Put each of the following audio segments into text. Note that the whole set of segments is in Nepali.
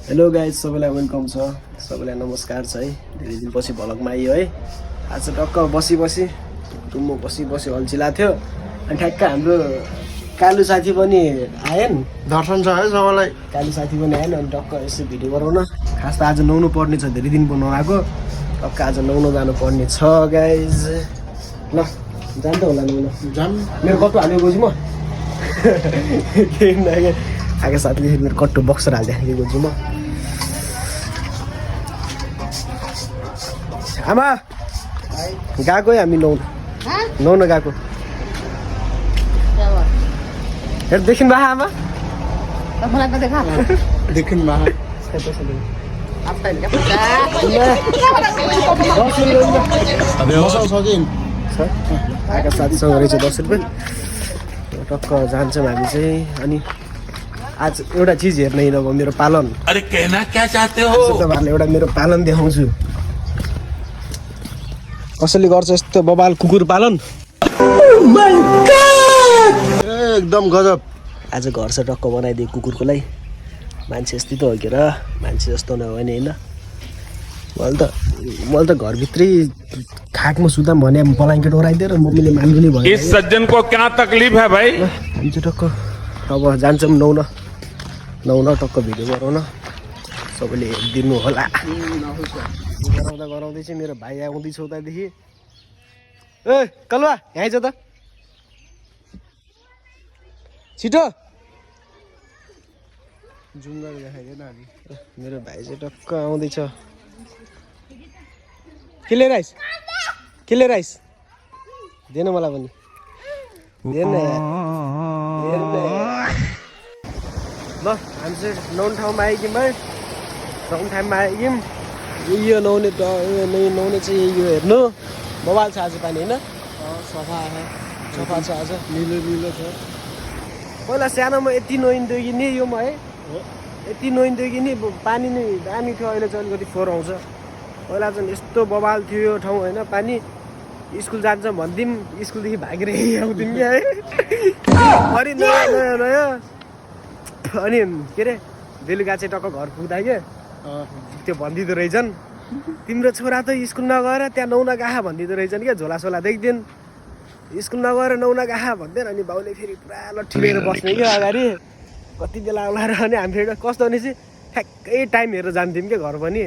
हेलो गाइज, सबैलाई वेलकम छ, सबैलाई नमस्कार छ है। धेरै दिनपछि भ्लगमा आइयो है। आज टक्क बसी रुममा बसी अल्छिला थियो अनि ठ्याक्क हाम्रो कालु साथी पनि आएन। दर्शन छ है सबैलाई। कालु साथी पनि आएन अनि टक्क यसो भिडियो गराउन। खास त आज नुहाउनु पर्ने छ, धेरै दिन पो नआएको। टक्क आज नुहाउनु जानु पर्ने छ गाइज। ल जान्छ होला नुहाउनु। जाम मेरो कट्टु हाल्यो गएछु म। आएको साथीले मेरो कट्टु बक्सर हालिदिएको गएछु म। आमा गएको है हामी नुहाउन गएको। हेर देखिनु भए आमा देखिन मा आएको साथीसँग रहेछ 10 रुपियाँ। टक्क जान्छौँ हामी चाहिँ। अनि आज एउटा चिज हेर्न नभए मेरो पालन। अरे कहना क्या चाहते हो? तपाईँहरूले एउटा मेरो पालन देखाउँछु। कसैले गर्छ यस्तो बबाल कुकुर पालन। एकदम गजब। आज घर चाहिँ टक्क बनाइदिए कुकुरको लागि। मान्छे यस्तै त हो के र, मान्छे जस्तो नभए नि होइन। मैले त घरभित्रै खाटमा सुत्दा भने ब्ल्याङ्केट ओराइदिएर मम्मीले मान्नु नि भयो। इस सज्जन को क्या तकलीफ है भाई? हामी चाहिँ टक्क अब जान्छौँ नुहाउन टक्क भिडियो गराउन। सबैले हेरिदिनु होला। गराउँदै चाहिँ मेरो भाइ आउँदैछ उतादेखि। ए कलुवा यहाँ आइज त छिटो। जुम गरेर देखाइदिएन हामी। मेरो भाइ चाहिँ टक्क आउँदैछ। केले राइस दिएन मलाई पनि दिएन यार। ल हामी चाहिँ नुहाउने ठाउँमा आइगयौँ है। नुहाउने ठाउँमा आइगयौँ। यो नुहाउने चाहिँ यो हेर्नु बबाल छ आज पानी होइन। सफा छ आज। निलो छ। पहिला सानोमा यति नुहाइन्थ्यो कि नि योमा है। यति नुहाइन्थ्यो कि नि पानी नै दामी थियो। अहिले चाहिँ अलिकति फोहोर आउँछ। पहिला चाहिँ यस्तो बबाल थियो यो ठाउँ होइन। पानी स्कुल जान्छ भन्थ्यौँ, स्कुलदेखि भागेर आउँथ्यौँ क्या है। अनि नयाँ अनि के अरे बेलुका चाहिँ टक्क घर पुग्दा क्या त्यो भनिदिँदो रहेछन्, तिम्रो छोरा त स्कुल नगएर त्यहाँ नुहाउन गएको भनिदिँदो रहेछन् क्या। झोलासोला देख्दैन, स्कुल नगएर नुहाउन गएको भन्दैन। अनि बाउले फेरि पुरा लट्ठी लिएर बस्ने क्या अगाडि। कति बेला आउला र अनि हामी फेरि कस्तो भने चाहिँ ठ्याक्कै टाइम हेरेर जान्थ्यौँ क्या घर पनि।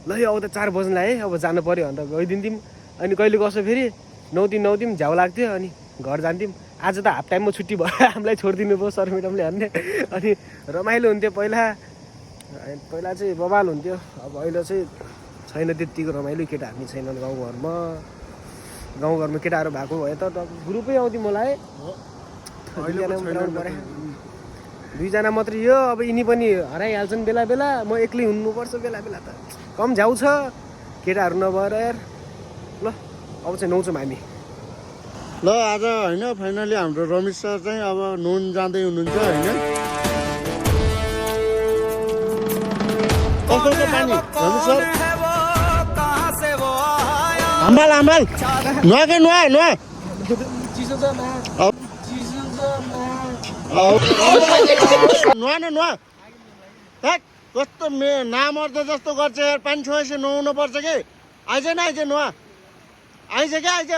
ल यो अब त 4 बज्नु है, अब जानु पऱ्यो भनेर गइदिन्थ्यौँ। अनि कहिले कसो फेरि नुहाउँथ्यौँ झ्याउ लाग्थ्यो अनि घर जान्थ्यौँ। आज त हाफ टाइममा छुट्टी भयो, हामीलाई छोडिदिनु भयो सर म्याडमले भन्ने। अनि रमाइलो हुन्थ्यो पहिला चाहिँ बबाल हुन्थ्यो। अब अहिले चाहिँ छैन त्यत्तिको रमाइलो। केटा हामी छैनन् गाउँघरमा केटाहरू भएको भए त ग्रुपै आउँथ्यो मलाई। 2जना मात्रै यो। अब यिनी पनि हराइहाल्छन् बेला बेला। म एक्लै हुनुपर्छ बेला बेला त। कम झ्याउ छ केटाहरू नभएर यार। ल अब चाहिँ नुहाउँछौँ हामी। ल आज होइन फाइनली हाम्रो रमेश सर चाहिँ अब नुहाउन जाँदै हुनुहुन्छ होइन। कस्तो छ पानी रमेश सर? हाम्बाल नुहा के नुहा नुहा कस्तो नामर्द जस्तो गर्छ यार। पानी छोएपछि नुहाउनु पर्छ कि। आइज नुहा आइज क्या आइज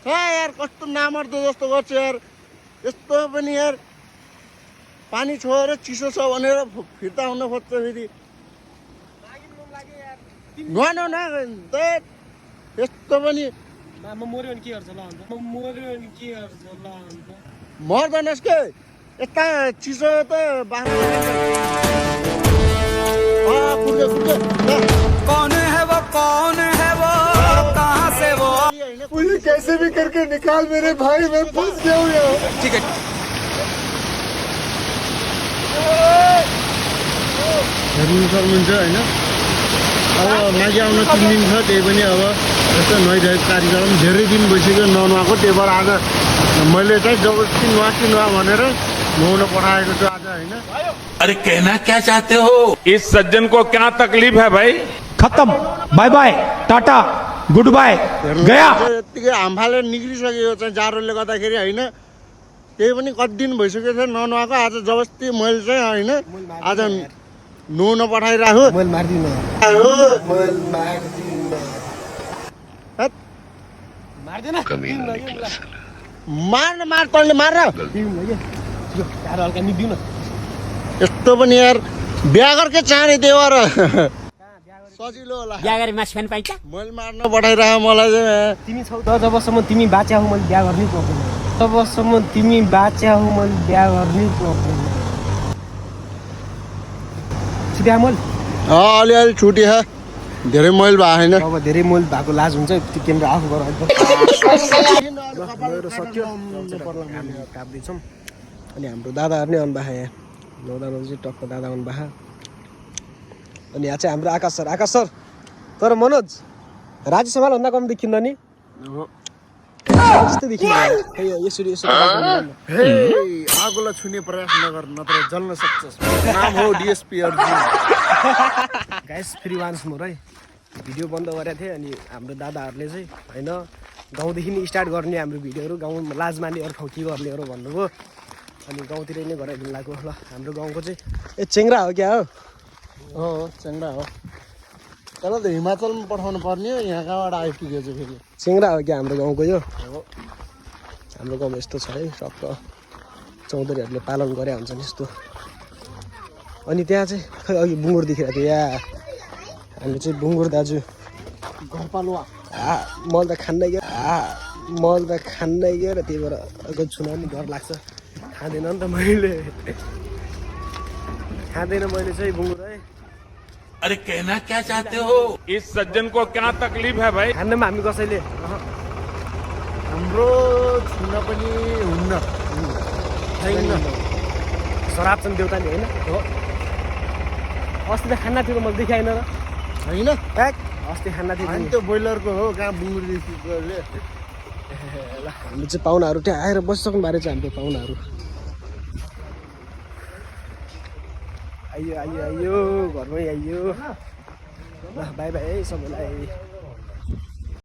यार। कस्तो नामर्द जस्तो गर्छ यार। यस्तो पनि यार पानी छोएर चिसो छ भनेर फिर्ता हुन खोज्छ फेरि। नुहा यस्तो पनि मर्दैनस् के। यता चिसो त मुझे कैसे भी करके निकाल मेरे भाई, मैं फंस गया हूँ यहाँ। ठीक है हेर्नु सक्नुहुन्छ होइन। अब माघे आउन 3 दिन छ, त्यही पनि अब यस्तो नुहाइरहेको कार्यक्रम धेरै दिन भइसक्यो ननुहाएको। त्यही भएर आज मैले चाहिँ जबरजस्ती नुहा भनेर नुहाउन पठाएको छु आज होइन। अरे कहना क्या चाहते हो? इस सज्जन को क्या तकलीफ है भाई? खत्म, bye bye, tata, goodbye, गया। यत्तिकै हामफाले निक्लिसक्यो चाहिँ जाडोले गर्दाखेरि होइन। त्यही पनि कति दिन भइसकेको थियो ननुहाएको। आज जबरजस्ती मैले चाहिँ होइन आज नुन पठाइराखु मैले मार्दिनँ आहो। मैले मार्दिनँ हट, मार्दिनँ मार तैँले मार दिउँ ल के चारो हल्का निदिउँ न यस्तो पनि यार बिहा गर्के चाँडै देवर सजिलो होला बिहा गरे मासु खानु पाइन्छ मैले मार्न पठाइराख मलाई चाहिँ तिमी छौ त जबसम्म तिमी बाच्या हो मैले बिहा गर्नै पर्दैन तबसम्म तिमी बाच्या हो मैले बिहा गर्नै पर्दैन छुट्या मोल अलिअलि छुटी छ धेरै मैल भएको छैन अब धेरै मोल भएको लाज हुन्छ त्यो क्यामेरा अफ गर मेरो सक्यो हामी काट्दैछौँ अनि हाम्रो दादाहरू नै आउनुभएको यहाँ नौदामा चाहिँ टक्क दादा आउनुभएको अनि यहाँ चाहिँ हाम्रो आकाश सर तर मनोज राजेश समालभन्दा कम देखिन्न नि यस्तो देखिन्छ यसरी हे आगोलाई छुने प्रयास नगर नत्र जल्न सक्छस् नाम हो डिएसपी अर्जुन गाइस फेरि वान्स मोर है भिडियो बन्द गरेको थिएँ अनि हाम्रो दादाहरूले चाहिँ होइन गाउँदेखि नै स्टार्ट गर्ने हाम्रो भिडियोहरू गाउँमा लाज मान्ने अरू ठाउँ के गर्नेहरू भन्नुभयो अनि गाउँतिर नै गराइदिनु लाग्यो ल हाम्रो गाउँको चाहिँ चेङ्ग्रा हो क्या हो चेङ्डा हो तर त हिमाचलमा पठाउनु पर्ने हो यहाँ कहाँबाट आइपुग्यो चाहिँ फेरि चेङ्ग्रा हो क्या हाम्रो गाउँको यो हाम्रो गाउँमा यस्तो छ है टक्क चौधरीहरूले पालन गरे हुन्छन् यस्तो अनि त्यहाँ चाहिँ खै अघि बुङ्गुर देखिरहेको थियो या हामी चाहिँ बुङ्गुर दाजु घरपालुवा मल त खान्दै गयो र त्यही भएर अझ छुन पनि डर लाग्छ खाँदैन नि त मैले चाहिँ बुङ्गुर है अरे कहना क्या चाहते हो इस सज्जन को क्या तकलीफ है भाई खान्दैमा हामी कसैले हाम्रो छुन पनि हुन्न छैन शराब छन् देउताले होइन अस्ति त खाना थियो मैले देखाएन र छैन अस्ति खाना थियो अनि त्यो बोइलरको हो कहाँ बुङ्गुरले ल हाम्रो चाहिँ पाहुनाहरू त्यहाँ आएर बसिसक्नु बारे चाहिँ हाम्रो पाहुनाहरू आइयो घरमै आइयो ल बाई बाई है सबैलाई